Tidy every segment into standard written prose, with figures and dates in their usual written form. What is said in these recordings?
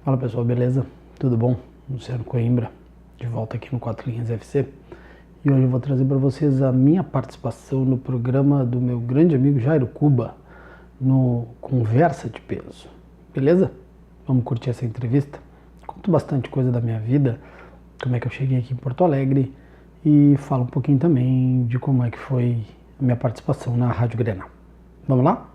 Fala pessoal, beleza? Tudo bom? Luciano Coimbra, de volta aqui no 4 Linhas FC. E hoje eu vou trazer para vocês a minha participação no programa do meu grande amigo Jairo Cuba, no Conversa de Peso. Beleza? Vamos curtir essa entrevista? Conto bastante coisa da minha vida, como é que eu cheguei aqui em Porto Alegre e falo um pouquinho também de como é que foi a minha participação na Rádio Grenal. Vamos lá?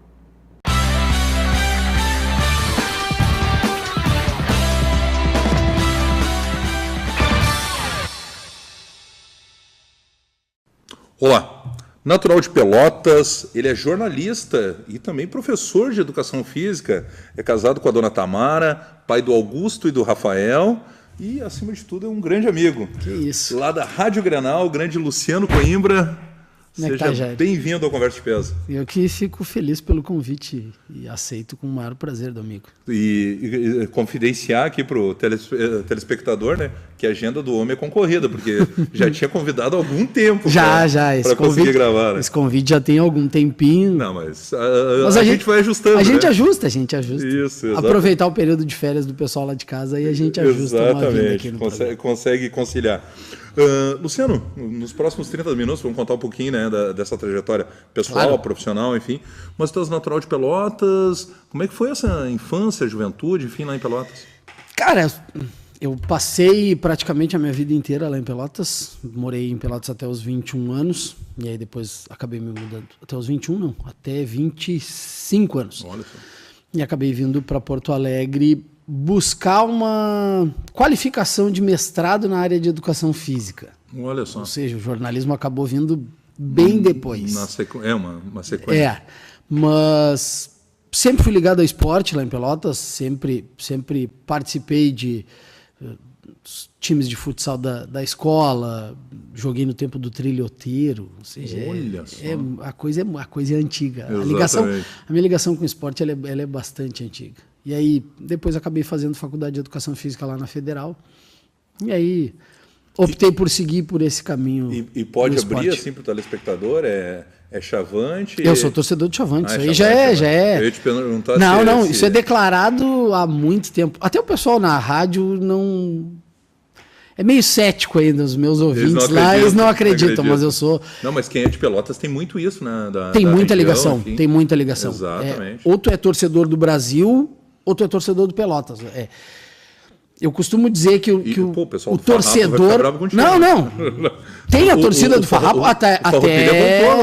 Olá, natural de Pelotas, ele é jornalista e também professor de educação física, é casado com a dona Tamara, pai do Augusto e do Rafael e, acima de tudo, é um grande amigo. Que isso. Lá da Rádio Grenal, o grande Luciano Coimbra. Seja bem-vindo ao Conversa de Peso. Eu que fico feliz pelo convite e aceito com o maior prazer do amigo. E confidenciar aqui para o telespectador, né, que a agenda do homem é concorrida, porque já tinha convidado há algum tempo para conseguir gravar. Né? Esse convite já tem algum tempinho. Não, mas a gente vai ajustando. A gente né? ajusta. Isso, aproveitar o período de férias do pessoal lá de casa e a gente ajusta. Exatamente, uma vida aqui consegue conciliar. Luciano, nos próximos 30 minutos vamos contar um pouquinho, né, dessa trajetória pessoal, claro, profissional, enfim. Mas tu és natural de Pelotas, como é que foi essa infância, juventude, enfim, lá em Pelotas? Cara, eu passei praticamente a minha vida inteira lá em Pelotas, morei em Pelotas até os 21 anos, e aí depois acabei me mudando, até os 21 não, até 25 anos. Olha só. E acabei vindo para Porto Alegre buscar uma qualificação de mestrado na área de educação física. Olha só. Ou seja, o jornalismo acabou vindo bem depois. Uma sequência. Mas sempre fui ligado ao esporte lá em Pelotas, sempre participei de times de futsal da escola, joguei no tempo do trilhoteiro, ou seja, olha só. A coisa é antiga. Exatamente. A minha ligação com o esporte ela é bastante antiga. E aí, depois acabei fazendo faculdade de Educação Física lá na Federal. E aí, optei por seguir por esse caminho. E pode abrir assim para o telespectador? É Chavante? Eu sou torcedor de Chavante. Isso aí Chavante, já é. Eu ia te perguntar isso é declarado há muito tempo. Até o pessoal na rádio não... É meio cético ainda, os meus ouvintes eles não acreditam, mas eu sou... Não, mas quem é de Pelotas tem muito isso, né? Tem muita ligação. Exatamente. Ou tu é torcedor do Brasil, ou tu é torcedor do Pelotas. Eu costumo dizer que o torcedor... Não. Tem a torcida do Farrapo, até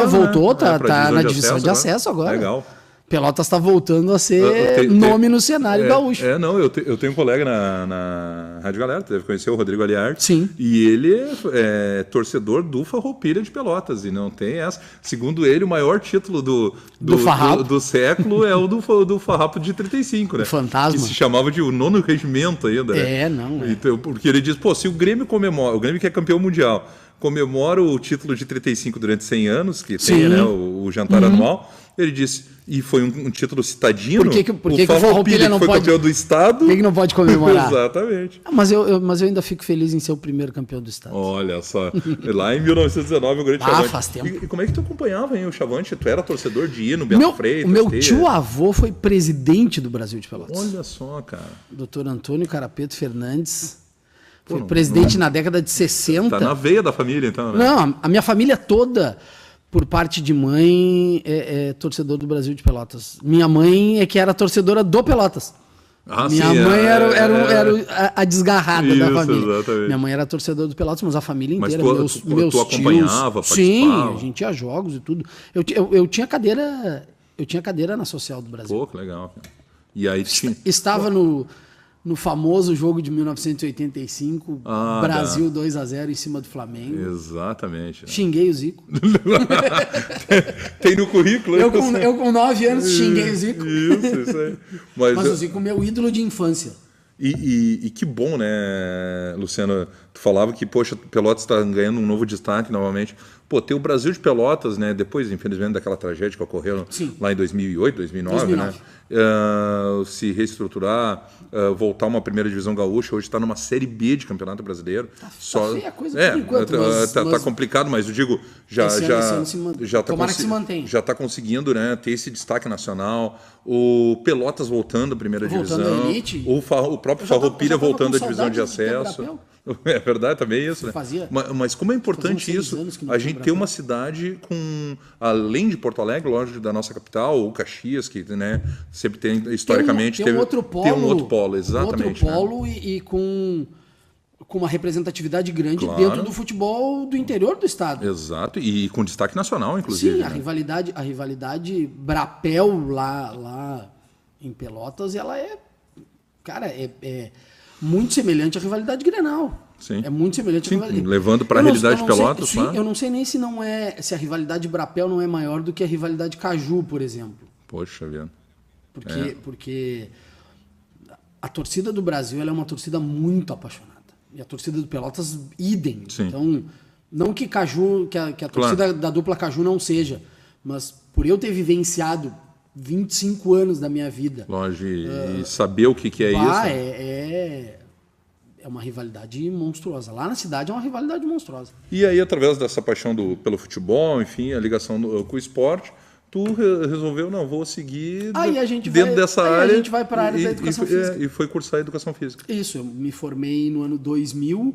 voltou, tá na divisão de acesso agora. Legal. Pelotas está voltando a ser nome no cenário gaúcho. Eu tenho um colega na Rádio Galera, deve conhecer o Rodrigo Aliarte. Sim. E ele é torcedor do Farroupilha de Pelotas, e não tem essa. Segundo ele, o maior título do século é o do Farrapo de 35, né? O Fantasma. Que se chamava de o 9º Regimento ainda, né? Então, porque ele diz, se o Grêmio comemora, o Grêmio que é campeão mundial, comemora o título de 35 durante 100 anos, que tem, né, o jantar anual, ele disse... E foi um título citadino. Por que o Farroupilha não pode... campeão do estado. Por que não pode comemorar? Exatamente. Mas eu ainda fico feliz em ser o primeiro campeão do estado. Olha só. Lá em 1919, o grande Chavante. Faz tempo. E como é que tu acompanhava, hein, o Chavante? Tu era torcedor de ir no Bento Freitas? O meu tio-avô foi presidente do Brasil de Pelotas. Olha só, cara. Dr. Antônio Carapeto Fernandes. Foi presidente na década de 60. Tá na veia da família, então, né? Não, a minha família toda... Por parte de mãe, é torcedor do Brasil de Pelotas. Minha mãe é que era torcedora do Pelotas. Minha mãe era a desgarrada da família. Exatamente. Minha mãe era torcedora do Pelotas, mas a família inteira. Mas tu acompanhava, tios. Sim, a gente ia a jogos e tudo. Eu tinha cadeira na Social do Brasil. Pô, que legal. E aí estava no famoso jogo de 1985, Brasil 2-0 em cima do Flamengo. Exatamente. Xinguei o Zico. Tem no currículo. Eu com 9 anos xinguei o Zico. Isso aí. Mas o Zico é meu ídolo de infância. E que bom, né, Luciano? Tu falava que, poxa, Pelotas está ganhando um novo destaque novamente. Pô, tem o Brasil de Pelotas, né? Depois, infelizmente, daquela tragédia que ocorreu lá em 2008, 2009. Né? Se reestruturar, voltar a uma primeira divisão gaúcha, hoje está numa Série B de Campeonato Brasileiro. Tá feia a coisa por enquanto. Tá complicado, mas eu digo, já está conseguindo, né, ter esse destaque nacional. O Pelotas voltando à primeira divisão. Elite. O próprio Farroupilha voltando à divisão de acesso. É verdade, também isso, né? Mas como é importante isso, a gente ter uma cidade com, além de Porto Alegre, lógico, da nossa capital, ou Caxias, que, né, sempre tem, historicamente, tem um outro polo, exatamente. Um outro polo, né? e com uma representatividade grande dentro do futebol do interior do estado. Exato, e com destaque nacional, inclusive. Sim, né? a rivalidade Brapel lá em Pelotas, ela é muito semelhante à rivalidade Grenal. Sim. É muito semelhante à rivalidade. Levando para a realidade de Pelotas, sim, eu não sei nem se a rivalidade Brapel não é maior do que a rivalidade Caju, por exemplo. Poxa vida. Porque a torcida do Brasil ela é uma torcida muito apaixonada. E a torcida do Pelotas, idem. Sim. Então, não que a torcida da dupla Caju não seja, mas por eu ter vivenciado 25 anos da minha vida. Lógico, e saber o que é isso. É uma rivalidade monstruosa. Lá na cidade é uma rivalidade monstruosa. E aí, através dessa paixão pelo futebol, enfim, a ligação com o esporte, tu resolveu, não, vou seguir dessa área. A gente vai para a área da educação física. E foi cursar educação física. Isso, eu me formei no ano 2000.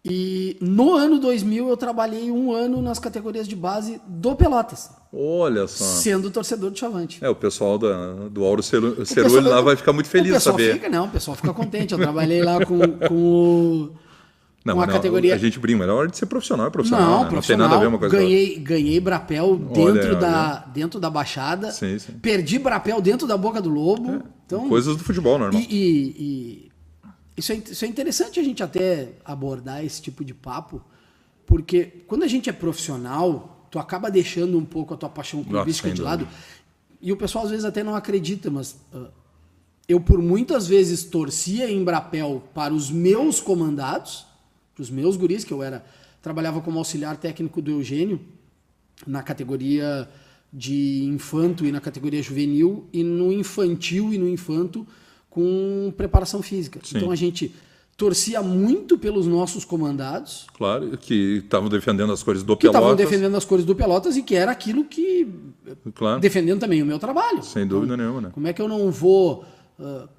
E no ano 2000 eu trabalhei 1 ano nas categorias de base do Pelotas. Olha só. Sendo torcedor do Chavante. O pessoal do Auro Cerulli lá vai ficar muito feliz de saber. O pessoal fica contente. Eu trabalhei lá com a categoria... A gente brinca, mas é hora de ser profissional, Não, né? Não tem nada a ver uma coisa com outra. Ganhei Brapel dentro da Baixada. Sim. Perdi Brapel dentro da Boca do Lobo. Então, coisas do futebol, normal. Isso é interessante a gente até abordar esse tipo de papo, porque quando a gente é profissional, tu acaba deixando um pouco a tua paixão clubística de lado, e o pessoal às vezes até não acredita, mas eu por muitas vezes torcia em Brapel para os meus comandados, para os meus guris, que trabalhava como auxiliar técnico do Eugênio, na categoria de infanto e na categoria juvenil, e no infantil e no infanto com preparação física. Sim. Então a gente torcia muito pelos nossos comandados. Claro, que estavam defendendo as cores do Pelotas. Que estavam defendendo as cores do Pelotas e que era aquilo que... Claro. Defendendo também o meu trabalho. Sem dúvida nenhuma, né? Como é que eu não vou,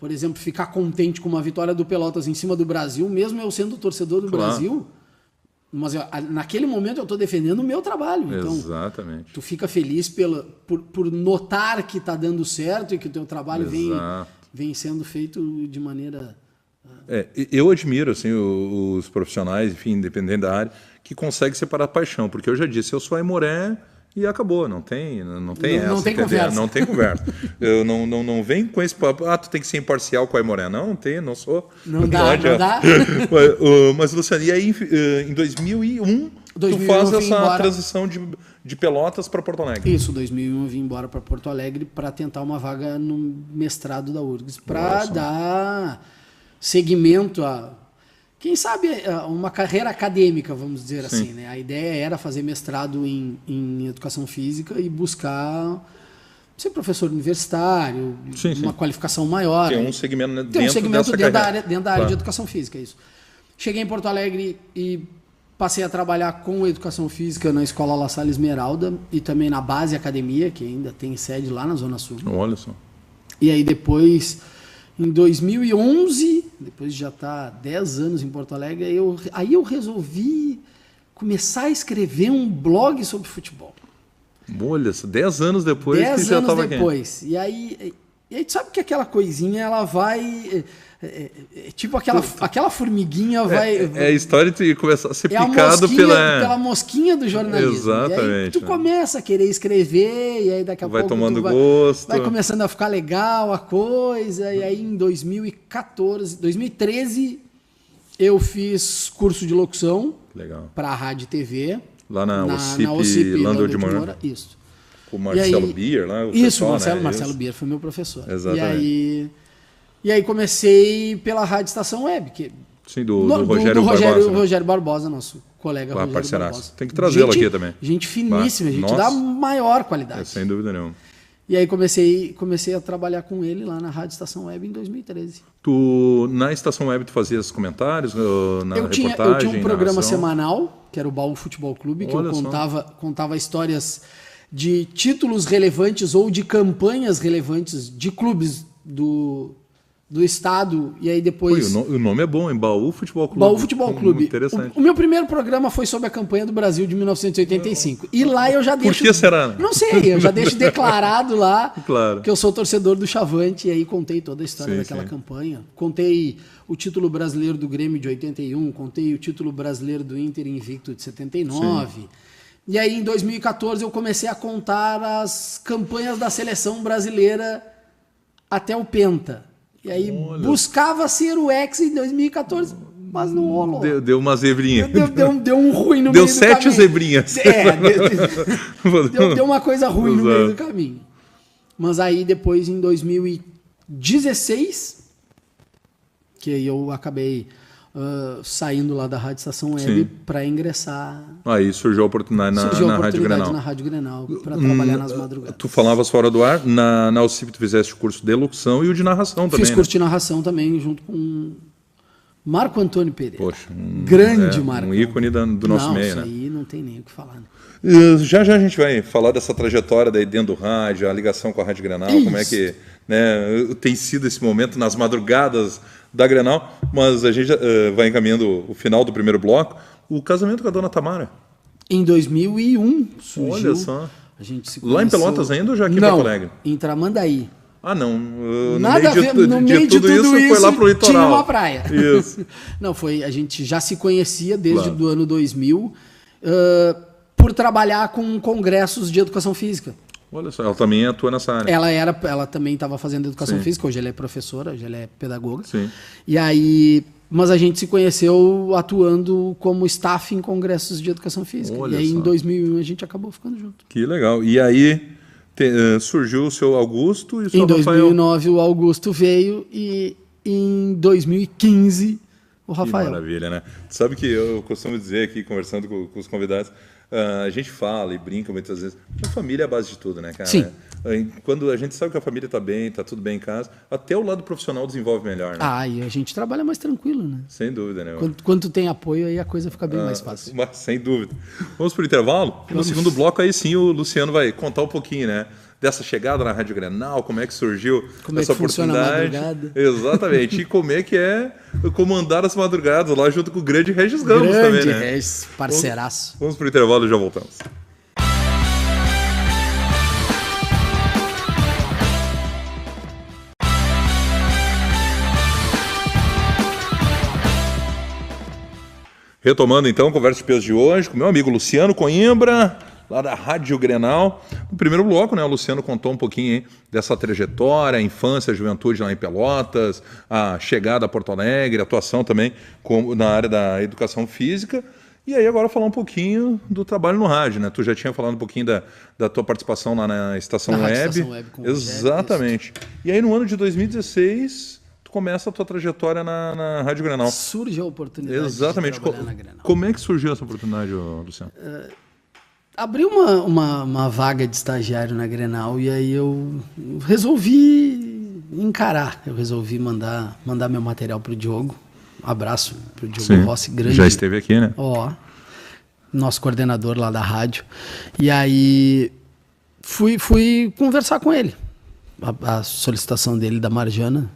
por exemplo, ficar contente com uma vitória do Pelotas em cima do Brasil, mesmo eu sendo torcedor do Brasil? Mas naquele momento eu estou defendendo o meu trabalho. Então, exatamente. Tu fica feliz por notar que está dando certo e que o teu trabalho vem sendo feito de maneira... Eu admiro assim, os profissionais, enfim, independente da área, que conseguem separar a paixão, porque eu já disse, eu sou Aimoré e acabou, não tem essa. Não tem conversa. Não tem conversa. Eu não venho com esse papo, tu tem que ser imparcial com a Aimoré. Não tem, não sou. Não dá. Mas, Luciano, e aí em 2001 tu faz essa transição de Pelotas para Porto Alegre. Isso, 2001 eu vim embora para Porto Alegre para tentar uma vaga no mestrado da URGS, para dar seguimento a, quem sabe, uma carreira acadêmica, vamos dizer assim, né? A ideia era fazer mestrado em educação física e buscar ser professor universitário, uma qualificação maior. Tem um segmento dentro da área de educação física, isso. Cheguei em Porto Alegre e passei a trabalhar com educação física na Escola La Salle Esmeralda e também na Base Academia, que ainda tem sede lá na Zona Sul. Olha só. E aí depois, em 2011, depois de já estar 10 anos em Porto Alegre, aí eu resolvi começar a escrever um blog sobre futebol. Olha, 10 anos depois que já estava aqui. 10 anos depois. E aí sabe que aquela coisinha, ela vai... tipo aquela formiguinha vai... É a história de começar a ser picado pela mosquinha do jornalismo. Exatamente. E aí tu começa a querer escrever, e aí daqui a pouco tomando gosto. Vai começando a ficar legal a coisa, e aí em 2013, eu fiz curso de locução para a Rádio e TV. Lá na OCIP Landau de Moura. Isso. Com o Marcelo Bier lá. Marcelo Bier foi meu professor. Exatamente. E aí comecei pela Rádio Estação Web. Sim, do Rogério Barbosa. Rogério Barbosa, nosso colega Rogério parceiraço. Barbosa. Tem que trazê-lo aqui também. Gente finíssima, gente da maior qualidade. Sem dúvida nenhuma. E aí comecei a trabalhar com ele lá na Rádio Estação Web em 2013. Na Estação Web tu fazias comentários na reportagem? Eu tinha um programa semanal, que era o Baú Futebol Clube, que eu contava histórias de títulos relevantes ou de campanhas relevantes de clubes do estado, e aí depois... O nome é bom, em Baú Futebol Clube. Baú Futebol Clube. Interessante. O meu primeiro programa foi sobre a campanha do Brasil de 1985. E lá eu já deixo... Por que será? Não sei, eu já deixo declarado lá claro. que eu sou torcedor do Chavante, e aí contei toda a história daquela campanha. Contei o título brasileiro do Grêmio de 81, contei o título brasileiro do Inter invicto de 79. Sim. E aí em 2014 eu comecei a contar as campanhas da seleção brasileira até o Penta. E aí buscava ser o ex em 2014, mas não rolou. Deu uma zebrinha. Deu um ruim no meio do caminho. Deu 7 zebrinhas. Deu uma coisa ruim no meio do caminho. Mas aí depois, em 2016, que aí eu acabei saindo lá da Rádio Estação Web para ingressar. Aí surgiu a oportunidade na Rádio Grenal. Na Rádio Grenal, para trabalhar nas madrugadas. Tu falavas fora do ar, na UCIP tu fizeste curso de locução e o de narração também. Fiz curso de narração também, junto com Marco Antônio Pereira. Poxa, grande Marco. Um ícone do nosso meio, isso né? Aí não tem nem o que falar. Né? Já a gente vai falar dessa trajetória daí dentro do rádio, a ligação com a Rádio Grenal, como é que tem sido esse momento nas madrugadas da Grenal, mas a gente vai encaminhando o final do primeiro bloco. O casamento com a dona Tamara. Em 2001 surgiu. Olha só. A gente se lá em Pelotas ainda ou já aqui em Porto Alegre? Em Tramandaí. Ah, não. Nada a ver, no meio de tudo isso foi lá pro litoral. Tinha uma praia. Isso. Não, a gente já se conhecia desde o ano 2000 por trabalhar com congressos de educação física. Olha só, ela também atua nessa área. Ela também estava fazendo educação física, hoje ela é professora, hoje ela é pedagoga. Sim. E aí, mas a gente se conheceu atuando como staff em congressos de educação física. Olha e aí só. Em 2001 a gente acabou ficando junto. Que legal. E aí surgiu o seu Augusto e o seu Rafael. Em 2009 Rafael. o Augusto veio e em 2015 o Rafael. Que maravilha, né? Tu sabe que eu costumo dizer aqui, conversando com os convidados, a gente fala e brinca muitas vezes, a família é a base de tudo, né, cara? Sim. Quando a gente sabe que a família está bem, está tudo bem em casa, até o lado profissional desenvolve melhor, né? E a gente trabalha mais tranquilo, né? Sem dúvida, né? Quando tu tem apoio, aí a coisa fica bem mais fácil. Sem dúvida. Vamos para o intervalo? No segundo bloco, aí sim, o Luciano vai contar um pouquinho, né? Dessa chegada na Rádio Grenal, como é que surgiu essa oportunidade. Funciona a madrugada. Exatamente. E como é que é comandar as madrugadas lá junto com o grande Regis Gamos também, né? Grande Regis, parceiraço. Vamos para o intervalo e já voltamos. Retomando então a conversa de peso de hoje com meu amigo Luciano Coimbra, lá da Rádio Grenal. No primeiro bloco, né, o Luciano contou um pouquinho dessa trajetória, a infância, a juventude lá em Pelotas, a chegada a Porto Alegre, a atuação também na área da educação física. E aí agora falar um pouquinho do trabalho no rádio, né? Tu já tinha falado um pouquinho da tua participação lá na Estação Web. Estação Web com exatamente. E aí no ano de 2016... começa a tua trajetória na Rádio Grenal. Surge a oportunidade Exatamente. de trabalhar na Grenal. Como é que surgiu essa oportunidade, Luciano? Abriu uma vaga de estagiário na Grenal e aí eu resolvi encarar. Eu resolvi mandar meu material pro Diogo. Abraço pro Diogo Rossi, grande. Já esteve aqui, né? Nosso coordenador lá da rádio. E aí fui conversar com ele. A solicitação dele da Marjana.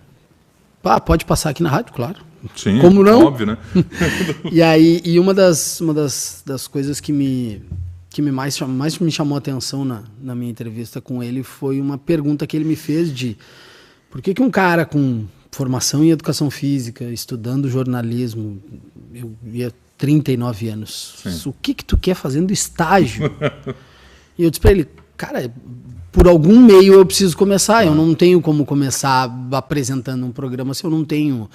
Pode passar aqui na rádio, claro. Sim, como não? Óbvio, né? E aí, uma das coisas que mais me chamou a atenção na minha entrevista com ele foi uma pergunta que ele me fez de por que um cara com formação em educação física, estudando jornalismo, eu ia 39 anos, o que tu quer fazendo estágio? E eu disse para ele, cara, por algum meio eu preciso começar. Eu não tenho como começar apresentando um programa se eu não tenho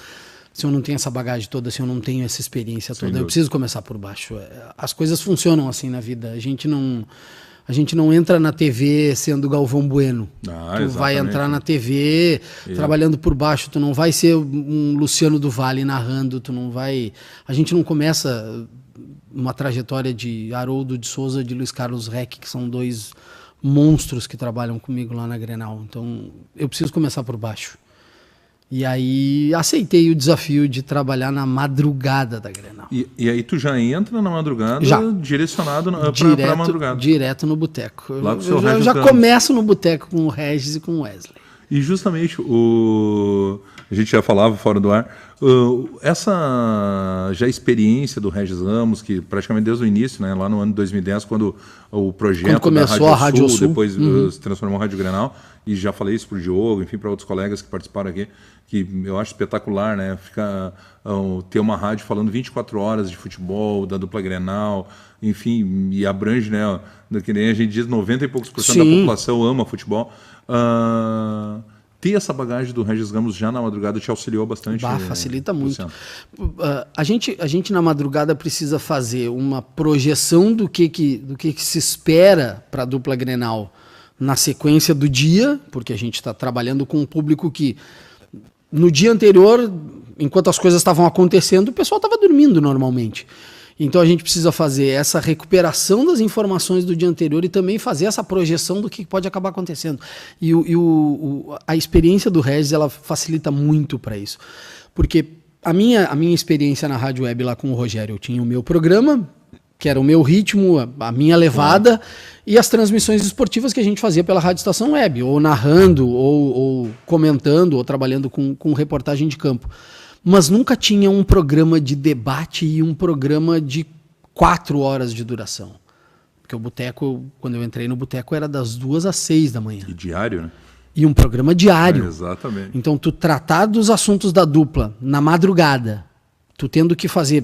essa bagagem toda, se eu não tenho essa experiência toda. Eu preciso começar por baixo. As coisas funcionam assim na vida. A gente não entra na TV sendo Galvão Bueno. Tu vai entrar na TV trabalhando por baixo. Tu não vai ser um Luciano do Vale narrando. A gente não começa uma trajetória de Haroldo de Souza, de Luiz Carlos Reck, que são dois monstros que trabalham comigo lá na Grenal. Então, eu preciso começar por baixo. E aí, aceitei o desafio de trabalhar na madrugada da Grenal. E aí, tu já entra na madrugada direcionado para a madrugada? Direto no boteco. Eu já começo no boteco com o Regis e com o Wesley. E justamente a gente já falava fora do ar, essa já experiência do Regis Ramos, que praticamente desde o início, né, lá no ano de 2010, quando o projeto começou da a Rádio Sul, depois se transformou em Rádio Grenal, e já falei isso para o Diogo, enfim, para outros colegas que participaram aqui, que eu acho espetacular, né, ter uma rádio falando 24 horas de futebol, da dupla Grenal, enfim, e abrange, né, que nem a gente diz, 90 e poucos por cento da população ama futebol. Ter essa bagagem do Regis Ramos já na madrugada te auxiliou bastante? Facilita muito. A gente na madrugada precisa fazer uma projeção do que se espera para a dupla Grenal na sequência do dia, porque a gente está trabalhando com um público que no dia anterior, enquanto as coisas estavam acontecendo, o pessoal estava dormindo normalmente. Então a gente precisa fazer essa recuperação das informações do dia anterior e também fazer essa projeção do que pode acabar acontecendo. E a experiência do Regis, ela facilita muito para isso. Porque a minha experiência na Rádio Web lá com o Rogério, eu tinha o meu programa, que era o meu ritmo, a minha levada, e as transmissões esportivas que a gente fazia pela Rádio Estação Web, ou narrando, ou comentando, ou trabalhando com reportagem de campo. Mas nunca tinha um programa de debate e um programa de 4 horas de duração. Porque o boteco, quando eu entrei no boteco, era das 2 às 6 da manhã. E diário, né? E um programa diário. Exatamente. Então, tu tratar dos assuntos da dupla na madrugada, tu tendo que fazer...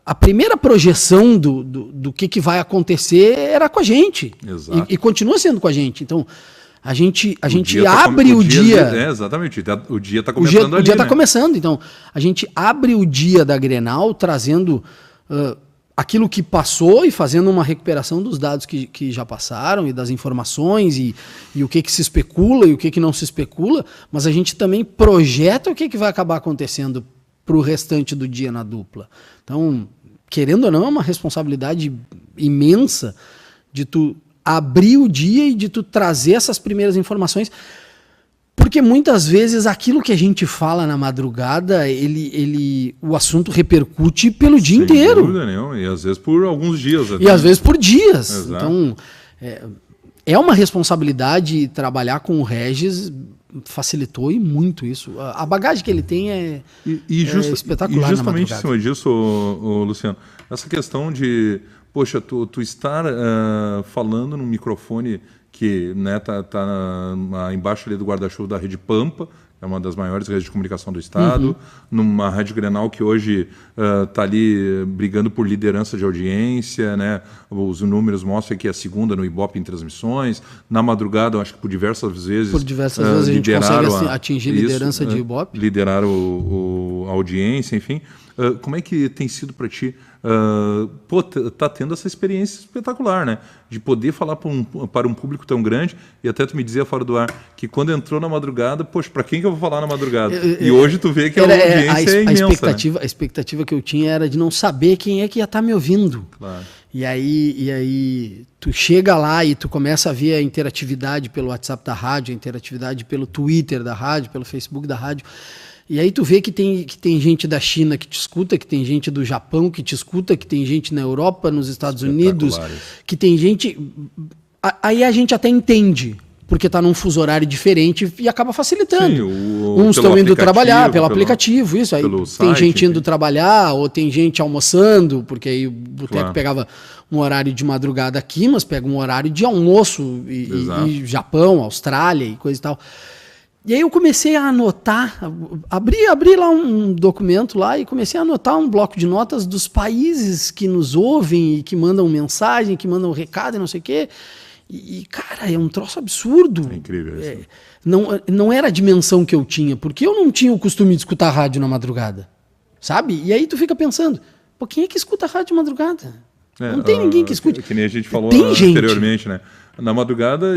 a primeira projeção do que vai acontecer era com a gente. Exato. E continua sendo com a gente. Então... A gente abre o dia... exatamente, o dia está começando ali, o dia está né? começando, então a gente abre o dia da Grenal trazendo aquilo que passou e fazendo uma recuperação dos dados que já passaram e das informações e o que se especula e o que não se especula, mas a gente também projeta o que vai acabar acontecendo para o restante do dia na dupla. Então, querendo ou não, é uma responsabilidade imensa de tu abrir o dia e de tu trazer essas primeiras informações, porque muitas vezes aquilo que a gente fala na madrugada, o assunto repercute pelo dia inteiro. Sem dúvida nenhuma, e às vezes por alguns dias. E às vezes por dias. Exato. Então, é uma responsabilidade trabalhar com o Regis, facilitou e muito isso. A bagagem que ele tem é espetacular. E justamente na em cima disso, Luciano, essa questão de... Poxa, tu estar falando num microfone que, né, tá embaixo ali do guarda-chuva da Rede Pampa, é uma das maiores redes de comunicação do estado, numa Rádio Grenal que hoje está ali brigando por liderança de audiência, né? Os números mostram que é a segunda no Ibope em transmissões. Na madrugada, eu acho que por diversas vezes a gente consegue atingir liderança de Ibope. Liderar a audiência, enfim. Como é que tem sido para ti? Tá tendo essa experiência espetacular, né? De poder falar para um público tão grande, e até tu me dizia fora do ar que quando entrou na madrugada, poxa, para quem que eu vou falar na madrugada? E hoje tu vê que a audiência é imensa. A expectativa que eu tinha era de não saber quem é que ia estar me ouvindo. Claro. E aí tu chega lá e tu começa a ver a interatividade pelo WhatsApp da rádio, a interatividade pelo Twitter da rádio, pelo Facebook da rádio. E aí tu vê que tem gente da China que te escuta, que tem gente do Japão que te escuta, que tem gente na Europa, nos Estados Unidos, que tem gente... Aí a gente até entende, porque está num fuso horário diferente e acaba facilitando. Sim, uns estão indo trabalhar pelo aplicativo, isso. Aí tem site, gente indo trabalhar, ou tem gente almoçando, porque aí o boteco pegava um horário de madrugada aqui, mas pega um horário de almoço, e Japão, Austrália e coisa e tal. E aí eu comecei a anotar, abri lá um documento lá e comecei a anotar um bloco de notas dos países que nos ouvem e que mandam mensagem, que mandam recado e não sei o quê. E cara, é um troço absurdo. É incrível isso. Não era a dimensão que eu tinha, porque eu não tinha o costume de escutar rádio na madrugada, sabe? E aí tu fica pensando, pô, quem é que escuta rádio de madrugada? Não tem ninguém que escute. Que nem a gente falou anteriormente, né? Na madrugada,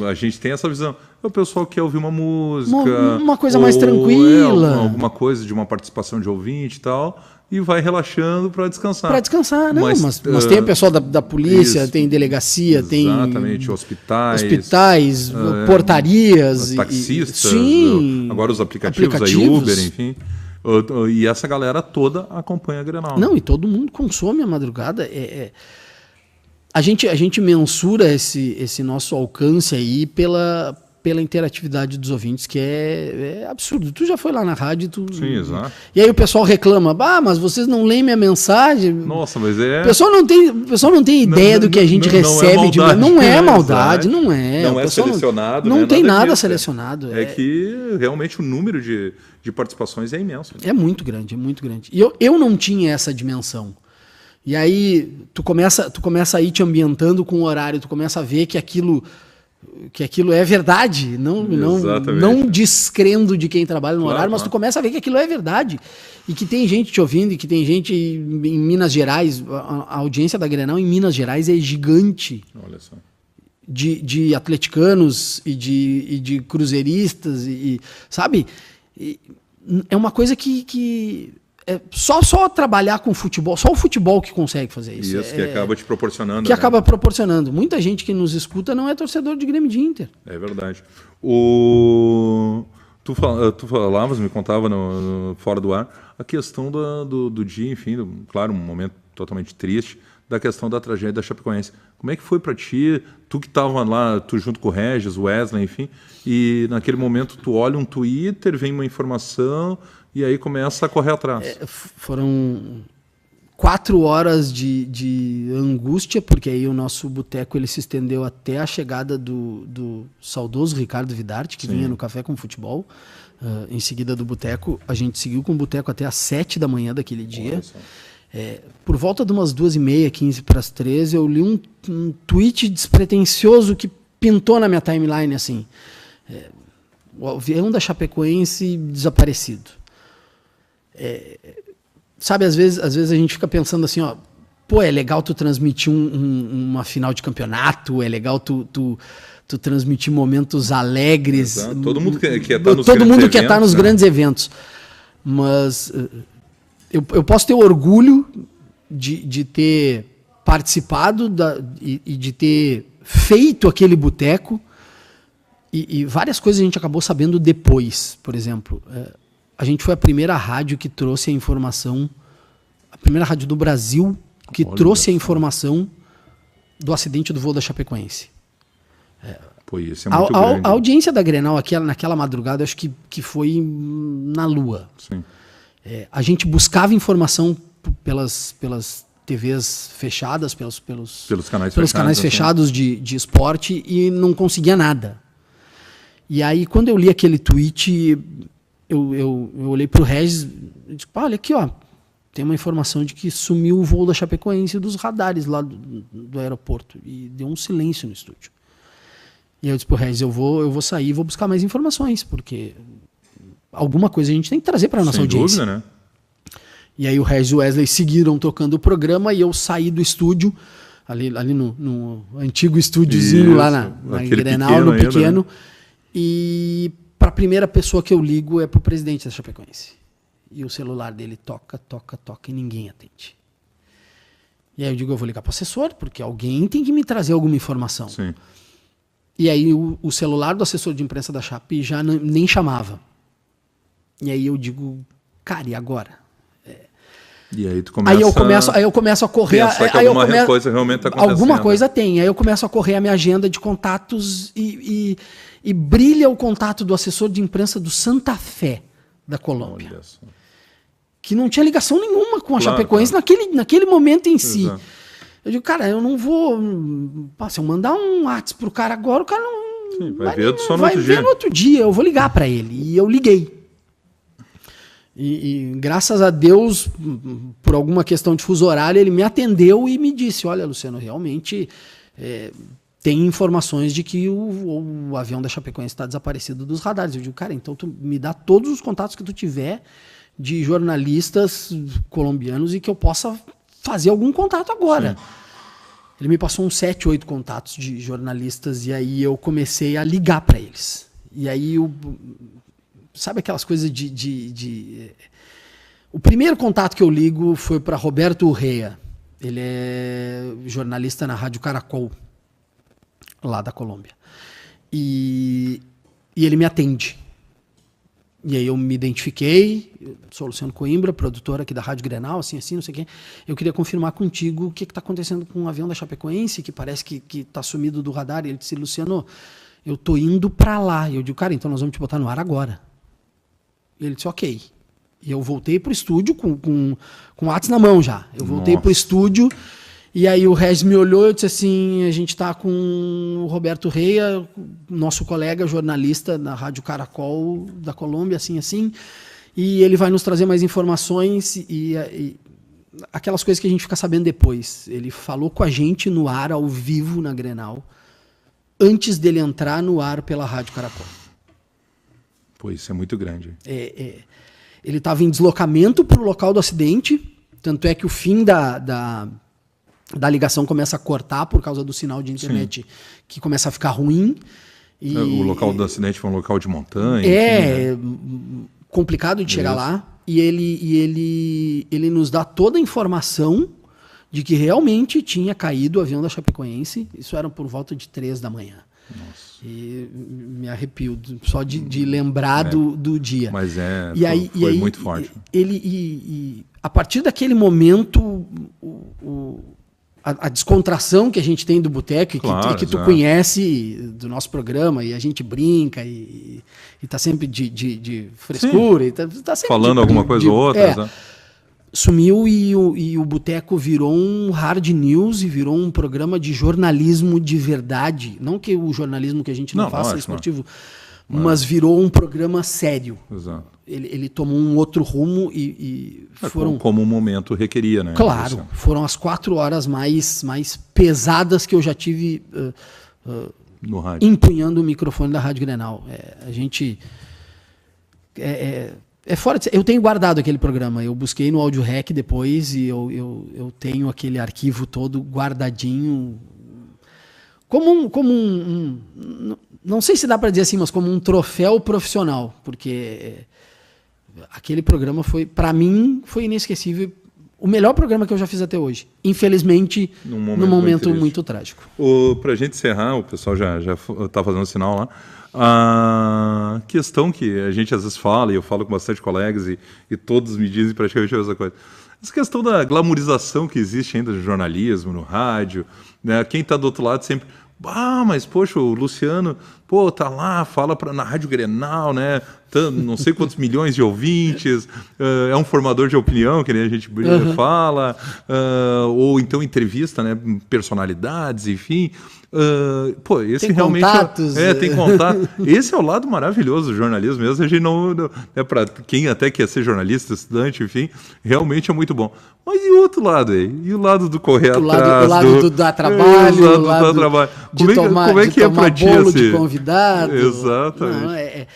a gente tem essa visão. O pessoal quer ouvir uma música. Uma coisa mais tranquila. Alguma coisa de uma participação de ouvinte e tal. E vai relaxando para descansar. Para descansar, não. Mas tem o pessoal da polícia, tem delegacia, exatamente, tem... hospitais, portarias. Taxistas. Sim. Agora os aplicativos, aí Uber, enfim. E essa galera toda acompanha a Grenal. Não, e todo mundo consome a madrugada. A gente mensura esse nosso alcance aí pela interatividade dos ouvintes, que é absurdo. Tu já foi lá na rádio, Sim, exato. E aí o pessoal reclama, mas vocês não leem minha mensagem. Nossa, mas é... O pessoal não tem ideia do que a gente recebe. Não é maldade, não é. Não é selecionado. Não né? tem nada disso, selecionado. É que realmente o número de participações é imenso. É muito grande, é muito grande. E eu não tinha essa dimensão. E aí tu começa a ir te ambientando com o horário, tu começa a ver que aquilo é verdade, não descrendo de quem trabalha no horário, mas tu começa a ver que aquilo é verdade. E que tem gente te ouvindo, e que tem gente em Minas Gerais, a audiência da Grenal em Minas Gerais é gigante. Olha só. De atleticanos e de cruzeiristas, sabe? É uma coisa que é só trabalhar com futebol, só o futebol que consegue fazer isso. Isso que acaba te proporcionando. Que acaba proporcionando. Muita gente que nos escuta não é torcedor de Grêmio de Inter. É verdade. Tu falavas, me contava fora do ar, a questão do dia, enfim, claro, um momento totalmente triste, da questão da tragédia da Chapecoense. Como é que foi para ti? Tu que estava lá, tu junto com o Regis, o Wesley, enfim, e naquele momento tu olha um Twitter, vem uma informação e aí começa a correr atrás. Foram 4 horas de angústia, porque aí o nosso boteco ele se estendeu até a chegada do saudoso Ricardo Vidarte, que vinha no Café com Futebol. Em seguida do boteco, a gente seguiu com o boteco até às 7 da manhã daquele dia. Por volta de umas 2h30, 15 para as 3, eu li um tweet despretensioso que pintou na minha timeline assim. O avião da Chapecoense desaparecido. Sabe, às vezes a gente fica pensando assim, é legal tu transmitir uma final de campeonato, é legal tu transmitir momentos alegres. Exato. Todo mundo quer estar nos grandes eventos. Mas eu posso ter orgulho de ter participado e de ter feito aquele boteco, e várias coisas a gente acabou sabendo depois. Por exemplo, a gente foi a primeira rádio que trouxe a informação, a primeira rádio do Brasil que trouxe a informação do acidente do voo da Chapecoense. Isso é muito grande. A audiência da Grenal naquela madrugada, eu acho que foi na lua. Sim. A gente buscava informação pelas TVs fechadas, pelos canais fechados de esporte, e não conseguia nada. E aí, quando eu li aquele tweet, eu olhei para o Regis e disse, olha aqui, tem uma informação de que sumiu o voo da Chapecoense dos radares lá do aeroporto. E deu um silêncio no estúdio. E aí eu disse para o Regis, eu vou sair e vou buscar mais informações, porque alguma coisa a gente tem que trazer para a nossa audiência. Sem dúvida, né? E aí o Regis e o Wesley seguiram tocando o programa, e eu saí do estúdio, ali no antigo estúdiozinho lá na Grenal, no pequeno, né? E para a primeira pessoa que eu ligo é para o presidente da Chapecoense. E o celular dele toca e ninguém atende. E aí eu digo, eu vou ligar para o assessor, porque alguém tem que me trazer alguma informação. Sim. E aí o celular do assessor de imprensa da Chape já nem chamava. E aí eu digo, cara, e agora? E aí tu começa aí eu começo a correr. Coisa realmente está acontecendo. Alguma coisa tem. Aí eu começo a correr a minha agenda de contatos e brilha o contato do assessor de imprensa do Santa Fé, da Colômbia. Olha só. Que não tinha ligação nenhuma com a Chapecoense naquele momento em si. Exato. Eu digo, cara, eu não vou... se eu mandar um WhatsApp pro cara agora, o cara não... Sim, vai ver no outro dia. Eu vou ligar para ele. E eu liguei. E graças a Deus, por alguma questão de fuso horário, ele me atendeu e me disse, olha, Luciano, realmente tem informações de que o avião da Chapecoense está desaparecido dos radares. Eu digo, cara, então tu me dá todos os contatos que tu tiver de jornalistas colombianos e que eu possa fazer algum contato agora. Sim. Ele me passou uns 7, 8 contatos de jornalistas, e aí eu comecei a ligar para eles. E aí sabe aquelas coisas O primeiro contato que eu ligo foi para Roberto Urrea. Ele é jornalista na Rádio Caracol, lá da Colômbia. E ele me atende. E aí eu me identifiquei, eu sou Luciano Coimbra, produtor aqui da Rádio Grenal, assim, não sei o quê. Eu queria confirmar contigo o que está acontecendo com o avião da Chapecoense, que parece que está sumido do radar. E ele disse, Luciano, eu tô indo para lá. E eu digo, cara, então nós vamos te botar no ar agora. E ele disse, ok. E eu voltei pro estúdio com o Whats na mão já. Eu voltei pro estúdio e aí o Regis me olhou e disse assim, a gente tá com o Roberto Reia, nosso colega jornalista da Rádio Caracol da Colômbia, assim, e ele vai nos trazer mais informações e aquelas coisas que a gente fica sabendo depois. Ele falou com a gente no ar, ao vivo, na Grenal, antes dele entrar no ar pela Rádio Caracol. Pô, isso é muito grande. Ele estava em deslocamento para o local do acidente, tanto é que o fim da ligação começa a cortar por causa do sinal de internet. Sim. Que começa a ficar ruim. E o local do acidente foi um local de montanha. Enfim, né? Complicado de chegar lá. E ele nos dá toda a informação de que realmente tinha caído o avião da Chapecoense. Isso era por volta de 3 da manhã. Nossa. E me arrepio só de lembrar do dia. Mas foi muito forte. A partir daquele momento, a descontração que a gente tem do Boteco, claro, que tu conhece do nosso programa, e a gente brinca e tá sempre de frescura. E tá sempre falando alguma coisa ou outra. Sumiu e o Boteco virou um hard news e virou um programa de jornalismo de verdade. Não que o jornalismo que a gente não faça é esportivo, mas virou um programa sério. Exato. Ele tomou um outro rumo e foram... Como o momento requeria, né? Claro, foram as 4 horas mais pesadas que eu já tive no rádio, empunhando o microfone da Rádio Grenal. A gente... É fora de... Eu tenho guardado aquele programa. Eu busquei no Audio Rec depois e eu tenho aquele arquivo todo guardadinho. Não sei se dá para dizer assim, mas como um troféu profissional. Porque aquele programa para mim, foi inesquecível. O melhor programa que eu já fiz até hoje. Infelizmente, num momento muito trágico. Para a gente encerrar, o pessoal já está fazendo sinal lá. A questão que a gente às vezes fala, e eu falo com bastante colegas, e todos me dizem praticamente a mesma coisa. Essa questão da glamorização que existe ainda no jornalismo, no rádio, né? Quem está do outro lado sempre... mas poxa, o Luciano, tá lá, fala na Rádio Grenal, né? Não sei quantos milhões de ouvintes, é um formador de opinião, que nem a gente fala, ou então entrevista, né? Personalidades, enfim... esse tem realmente contatos. Tem contato. Esse é o lado maravilhoso do jornalismo mesmo. A gente não para quem até quer ser jornalista, estudante, enfim, realmente é muito bom. Mas e o outro lado aí? E o lado do correr atrás? O lado do dar trabalho, o lado do trabalho. Como é que é para ti bolo de convidado? Exatamente.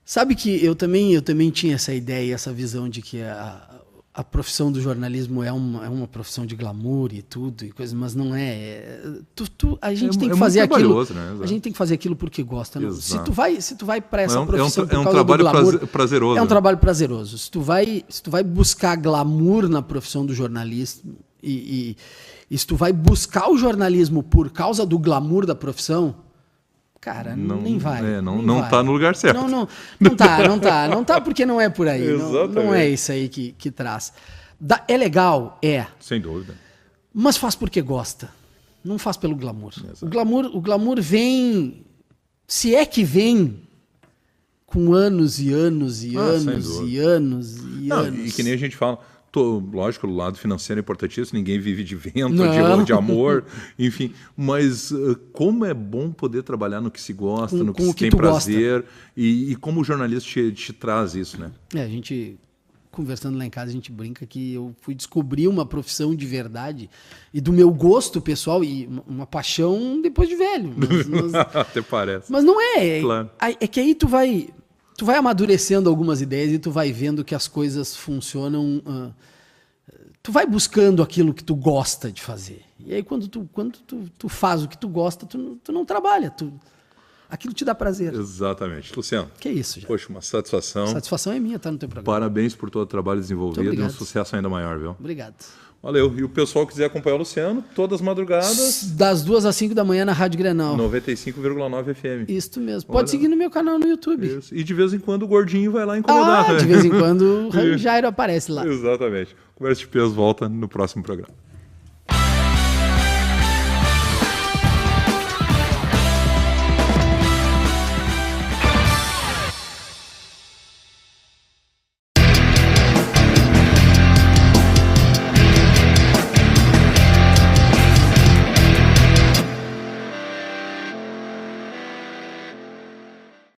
Sabe que eu também tinha essa ideia, essa visão de que a profissão do jornalismo é uma profissão de glamour e tudo, e coisa, mas não é. A gente tem que fazer aquilo. Né? A gente tem que fazer aquilo porque gosta. Não? Se tu vai para essa profissão por causa do glamour, prazeroso. É um trabalho prazeroso. Se tu vai buscar glamour na profissão do jornalismo e se tu vai buscar o jornalismo por causa do glamour da profissão, cara, nem vai. Não tá no lugar certo. Não tá porque não é por aí. Não é isso aí que traz. É legal? Sem dúvida. Mas faz porque gosta. Não faz pelo glamour. O glamour vem, se é que vem, com anos e anos e anos e anos e anos. E que nem a gente fala... Lógico, o lado financeiro é importantíssimo, ninguém vive de vento, de amor, enfim, mas como é bom poder trabalhar no que se gosta, no que se tem prazer, e como o jornalista te traz isso, né? A gente, conversando lá em casa, a gente brinca que eu fui descobrir uma profissão de verdade e do meu gosto pessoal e uma paixão depois de velho. Até parece. Mas não é. Claro. É que aí tu vai amadurecendo algumas ideias e tu vai vendo que as coisas funcionam. Tu vai buscando aquilo que tu gosta de fazer. E aí quando tu faz o que tu gosta, tu não trabalha. Aquilo te dá prazer. Exatamente. Luciano. Que isso, já. Poxa, uma satisfação. A satisfação é minha estar no teu programa. Parabéns por todo o trabalho desenvolvido e um sucesso ainda maior, viu? Obrigado. Valeu. E o pessoal que quiser acompanhar o Luciano, todas as madrugadas... Das 2 às 5 da manhã na Rádio Grenal. 95,9 FM. Isso mesmo. Pode seguir no meu canal no YouTube. Isso. E de vez em quando o Gordinho vai lá incomodar. De vez em quando o Jairo aparece lá. Exatamente. Conversa de Peso volta no próximo programa.